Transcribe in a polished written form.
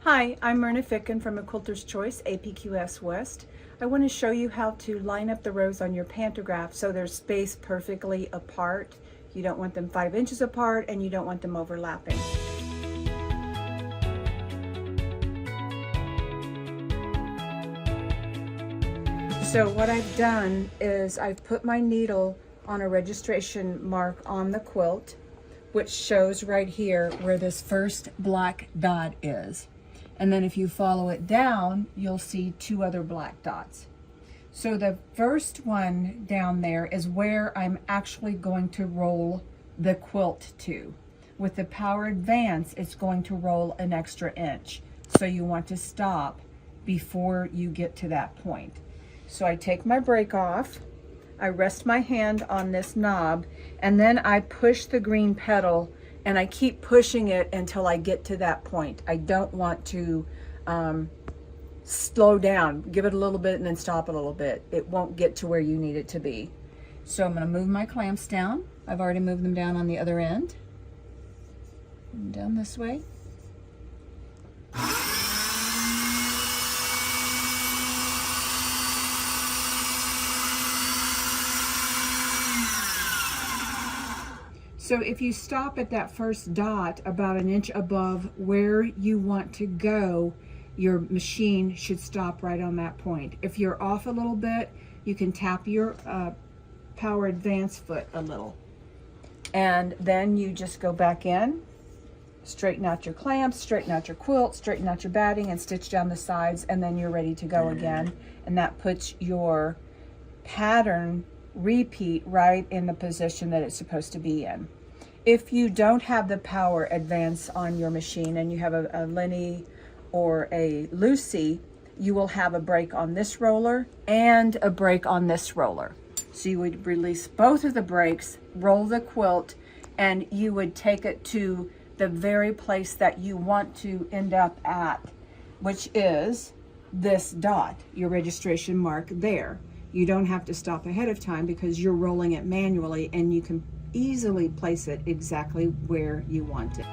Hi, I'm Myrna Ficken from A Quilter's Choice, APQS West. I want to show you how to line up the rows on your pantograph so they're spaced perfectly apart. You don't want them 5 inches apart and you don't want them overlapping. So what I've done is I've put my needle on a registration mark on the quilt, which shows right here where this first black dot is. And then if you follow it down, you'll see 2 other black dots. So the first one down there is where I'm actually going to roll the quilt to. With the Power Advance, it's going to roll an extra inch. So you want to stop before you get to that point. So I take my brake off, I rest my hand on this knob, and then I push the green pedal and I keep pushing it until I get to that point. I don't want to slow down. Give it a little bit and then stop a little bit. It won't get to where you need it to be. So I'm going to move my clamps down. I've already moved them down on the other end. And down this way. So if you stop at that first dot about an inch above where you want to go, your machine should stop right on that point. If you're off a little bit, you can tap your Power Advance foot a little. And then you just go back in, straighten out your clamps, straighten out your quilt, straighten out your batting, and stitch down the sides, and then you're ready to go again. And that puts your pattern repeat right in the position that it's supposed to be in. If you don't have the Power Advance on your machine and you have a Lenny or a Lucy, you will have a break on this roller and a break on this roller. So you would release both of the brakes, roll the quilt, and you would take it to the very place that you want to end up at, which is this dot, your registration mark there. You don't have to stop ahead of time because you're rolling it manually and you can easily place it exactly where you want it.